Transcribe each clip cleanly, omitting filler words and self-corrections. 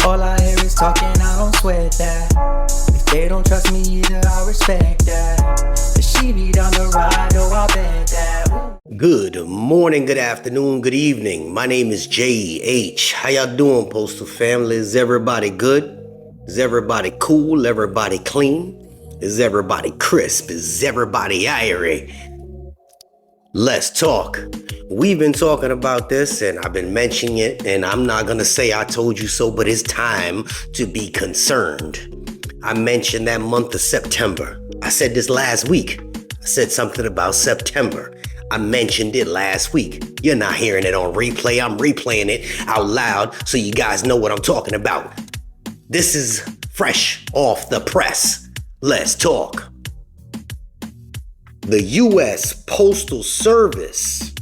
All I hear is talking, I don't sweat that. If they don't trust me either, I respect that. But she be down the ride, oh, I bet that. Good morning, good afternoon, good evening. My name is JH. How y'all doing, Postal family? Is everybody good? Is everybody cool? Everybody clean? Is everybody crisp? Is everybody irie? Let's talk. We've been talking about this and I've been mentioning it, and I'm not going to say I told you so, but it's time to be concerned. I mentioned that month of September. I said this last week. I said something about September. I mentioned it last week. You're not hearing it on replay. I'm replaying it out loud so you guys know what I'm talking about. This is fresh off the press. Let's talk. The U.S. Postal Service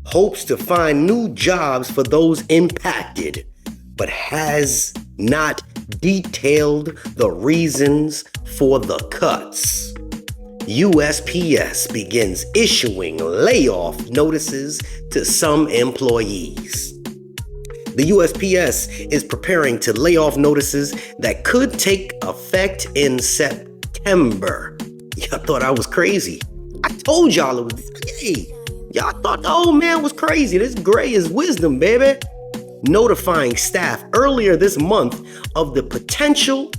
hopes to find new jobs for those impacted, but has not detailed the reasons for the cuts. USPS begins issuing layoff notices to some employees. The USPS is preparing to lay off notices that could take effect in September. Y'all thought I was crazy. I told y'all it was, hey, y'all thought the old man was crazy. This gray is wisdom, baby. Notifying staff earlier this month of the potential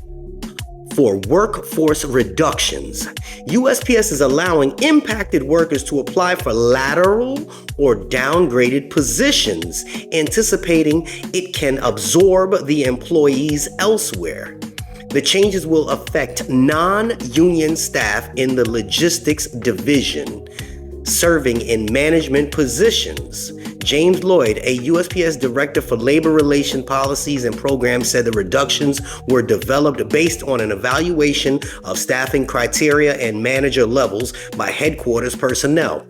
for workforce reductions. USPS is allowing impacted workers to apply for lateral or downgraded positions, anticipating it can absorb the employees elsewhere. The changes will affect non-union staff in the logistics division, serving in management positions. James Lloyd, a USPS Director for Labor Relation Policies and Programs, said the reductions were developed based on an evaluation of staffing criteria and manager levels by headquarters personnel.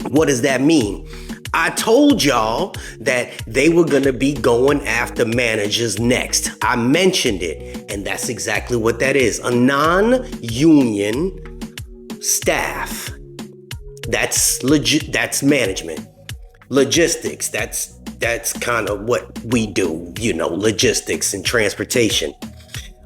What does that mean? I told y'all that they were going to be going after managers next. I mentioned it, and that's exactly what that is. A non-union staff. That's legit. That's management. Logistics. That's kind of what we do, logistics and transportation.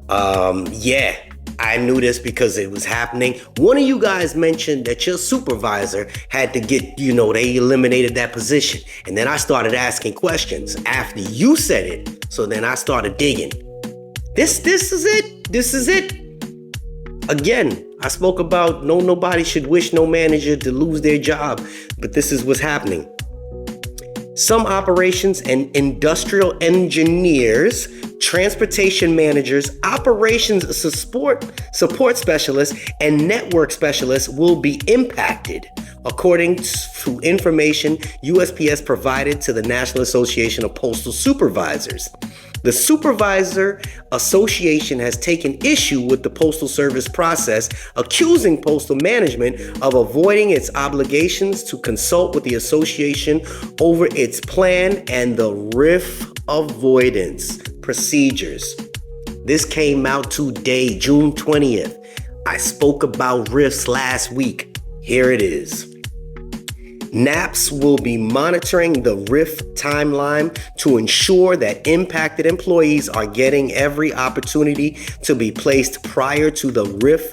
Yeah, I knew this because it was happening. One of you guys mentioned that your supervisor had to get, they eliminated that position. And then I started asking questions after you said it. So then I started digging. This is it. This is it. Again, I spoke about nobody should wish no manager to lose their job, but this is what's happening. Some operations and industrial engineers, transportation managers, operations support specialists, and network specialists will be impacted, according to information USPS provided to the National Association of Postal Supervisors. The Supervisor Association has taken issue with the Postal Service process, accusing Postal Management of avoiding its obligations to consult with the association over its plan and the RIF avoidance procedures. This came out today, June 20th. I spoke about RIFs last week. Here it is. NAPS will be monitoring the RIF timeline to ensure that impacted employees are getting every opportunity to be placed prior to the RIF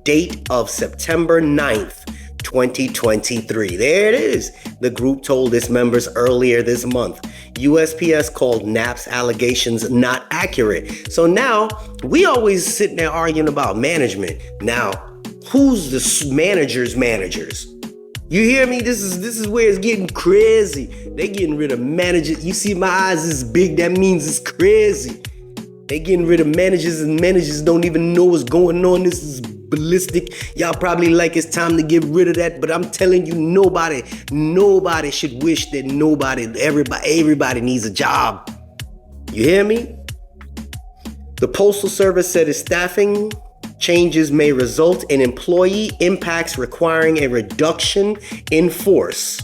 date of September 9th, 2023. There it is. The group told its members earlier this month. USPS called NAPS allegations not accurate. So now we always sitting there arguing about management. Now, who's the managers? You hear me? This is where it's getting crazy. They getting rid of managers. You see my eyes is big. That means it's crazy. They getting rid of managers, and managers don't even know what's going on. This is ballistic. Y'all probably like it's time to get rid of that, but I'm telling you, nobody should wish that everybody needs a job. You hear me? The Postal Service said its staffing changes may result in employee impacts requiring a reduction in force,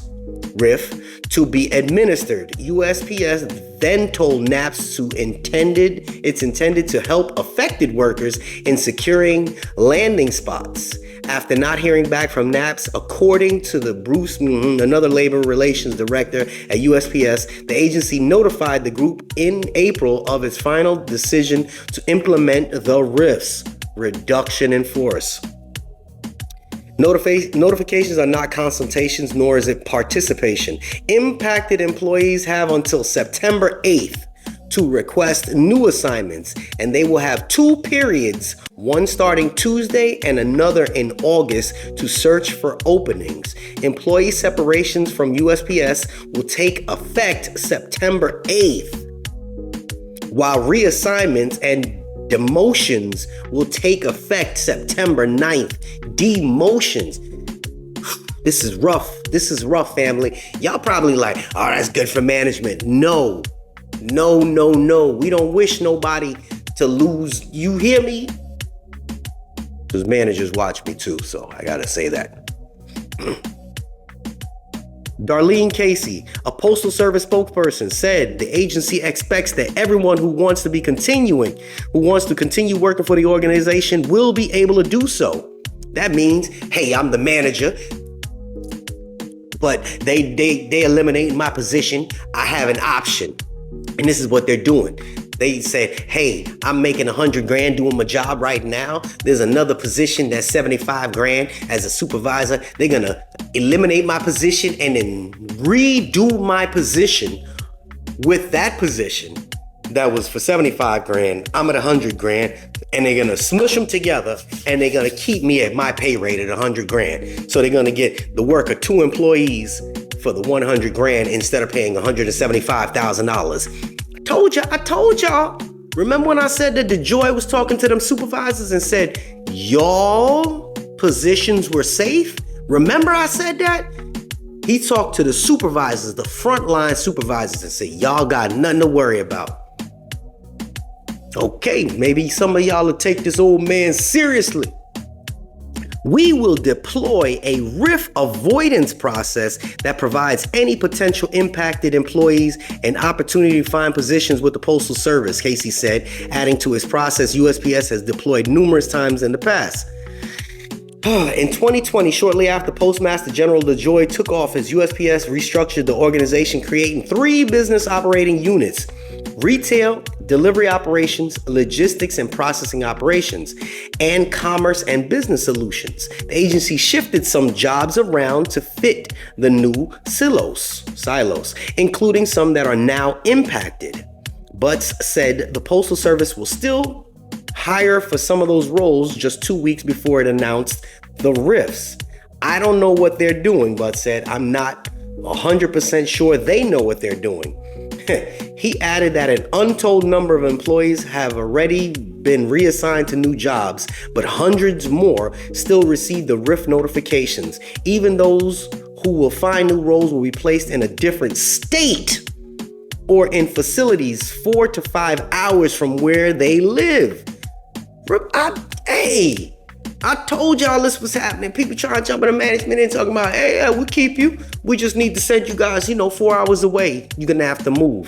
RIF, to be administered. USPS then told NAPS it's intended to help affected workers in securing landing spots. After not hearing back from NAPS, according to the Bruce, another labor relations director at USPS, the agency notified the group in April of its final decision to implement the RIFs, reduction in force. Notifications are not consultations, nor is it participation. Impacted employees have until September 8th to request new assignments, and they will have 2 periods, one starting Tuesday and another in August, to search for openings. Employee separations from USPS will take effect September 8th, while reassignments and demotions will take effect September 9th. Demotions. This is rough, family. Y'all probably like, oh, that's good for management. No. We don't wish nobody to lose. You hear me? Because managers watch me too, so I gotta say that. Darlene Casey, a Postal Service spokesperson, said the agency expects that everyone who wants to continue working for the organization will be able to do so. That means, hey, I'm the manager, but they eliminate my position. I have an option. And this is what they're doing. They said, hey, I'm making $100,000 doing my job right now. There's another position that's $75,000 as a supervisor. They're gonna eliminate my position and then redo my position with that position that was for $75,000. I'm at $100,000, and they're gonna smush them together, and they're gonna keep me at my pay rate at $100,000. So they're gonna get the work of 2 employees for the $100,000 instead of paying $175,000. I told y'all. Remember when I said that DeJoy was talking to them supervisors and said, y'all positions were safe? Remember I said that? He talked to the supervisors, the frontline supervisors, and said, y'all got nothing to worry about. Okay, maybe some of y'all will take this old man seriously. We will deploy a RIF avoidance process that provides any potential impacted employees an opportunity to find positions with the Postal Service, Casey said, adding to his process USPS has deployed numerous times in the past. In 2020, shortly after Postmaster General DeJoy took office, USPS restructured the organization, creating 3 business operating units: retail, delivery operations, logistics and processing operations, and commerce and business solutions. The agency shifted some jobs around to fit the new silos, including some that are now impacted. Butts said the Postal Service will still hire for some of those roles just 2 weeks before it announced the RIFs. I don't know what they're doing, Butts said. I'm not 100% sure they know what they're doing. He added that an untold number of employees have already been reassigned to new jobs, but hundreds more still receive the RIF notifications. Even those who will find new roles will be placed in a different state or in facilities 4 to 5 hours from where they live. I told y'all this was happening. People trying to jump into management and talking about, hey, we'll keep you. We just need to send you guys, 4 hours away. You're going to have to move.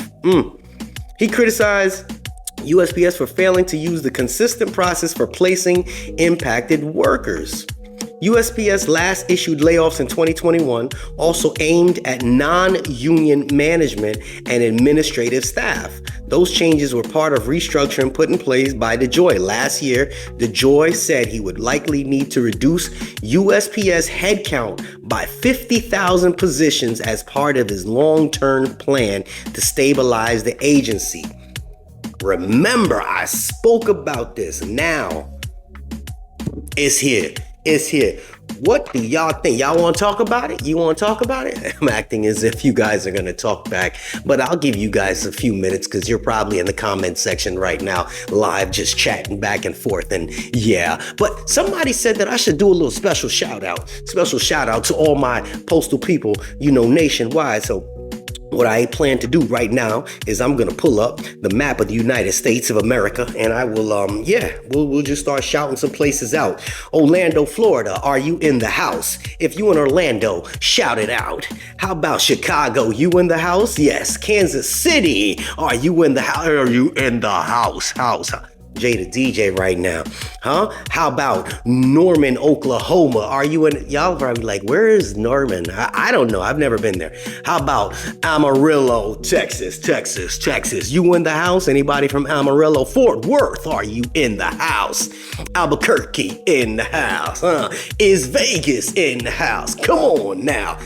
He criticized USPS for failing to use the consistent process for placing impacted workers. USPS last issued layoffs in 2021, also aimed at non-union management and administrative staff. Those changes were part of restructuring put in place by DeJoy. Last year, DeJoy said he would likely need to reduce USPS headcount by 50,000 positions as part of his long-term plan to stabilize the agency. Remember, I spoke about this. Now, it's here. What do y'all think? Y'all want to talk about it? You want to talk about it? I'm acting as if you guys are going to talk back, but I'll give you guys a few minutes because you're probably in the comment section right now, live, just chatting back and forth. And yeah, but somebody said that I should do a little special shout out to all my postal people, nationwide. So what I plan to do right now is I'm gonna pull up the map of the United States of America, and I will, we'll just start shouting some places out. Orlando, Florida, are you in the house? If you in Orlando, shout it out. How about Chicago? You in the house? Yes. Kansas City, are you in the house? Are you in the house? Jay the DJ right now, huh? How about Norman, Oklahoma? Are you in? Y'all probably like, where is Norman? I don't know. I've never been there. How about Amarillo, Texas? You in the house? Anybody from Amarillo? Fort Worth, are you in the house? Albuquerque in the house, huh? Is Vegas in the house? Come on now.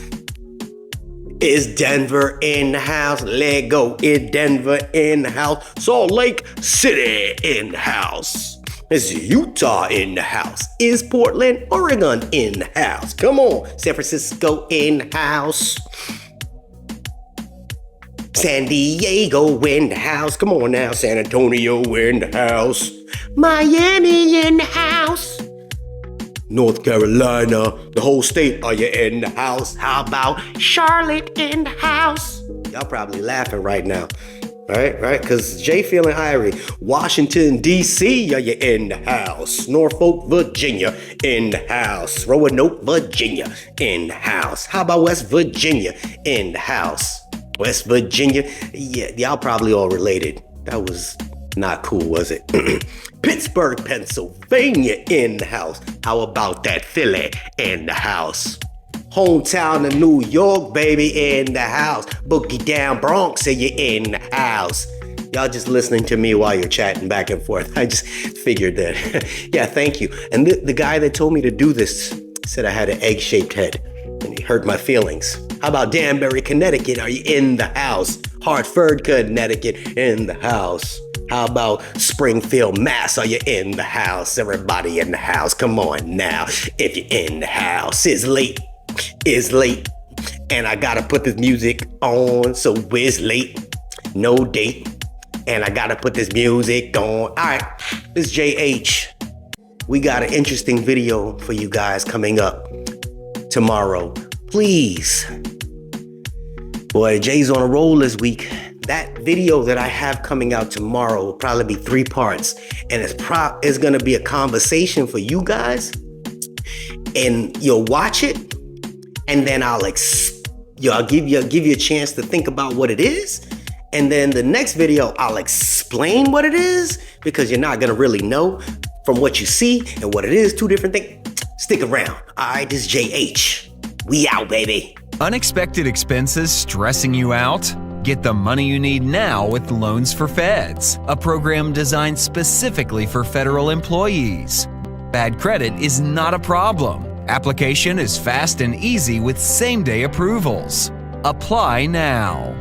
Is Denver in the house? Let go. Is Denver in the house? Salt Lake City in the house. Is Utah in the house? Is Portland, Oregon in the house? Come on. San Francisco in the house. San Diego in the house. Come on now. San Antonio in the house. Miami in the house. North Carolina, the whole state, are you in the house? How about Charlotte in the house? Y'all probably laughing right now, right? Because Jay feeling irie. Washington, D.C., are you in the house? Norfolk, Virginia, in the house. Roanoke, Virginia, in the house. How about West Virginia, in the house? West Virginia, yeah, y'all probably all related. That was not cool, was it? Pittsburgh, Pennsylvania in the house. How about that Philly in the house? Hometown of New York, baby, in the house. Boogie Down Bronx, are you in the house? Y'all just listening to me while you're chatting back and forth. I just figured that. Yeah, thank you. And the guy that told me to do this said I had an egg-shaped head, and he hurt my feelings. How about Danbury, Connecticut, are you in the house? Hartford, Connecticut, in the house. How about Springfield, Mass? Are you in the house? Everybody in the house, come on now. If you're in the house, it's late, and I gotta put this music on, so it's late, no date, and I gotta put this music on. All right, this is JH. We got an interesting video for you guys coming up tomorrow. Please. Boy, Jay's on a roll this week. That video that I have coming out tomorrow will probably be 3 parts, and it's gonna be a conversation for you guys, and you'll watch it, and then I'll give you a chance to think about what it is, and then the next video I'll explain what it is, because you're not gonna really know from what you see and what it is. 2 different things. Stick around. All right, this is JH. We out, baby. Unexpected expenses stressing you out? Get the money you need now with Loans for Feds, a program designed specifically for federal employees. Bad credit is not a problem. Application is fast and easy with same-day approvals. Apply now.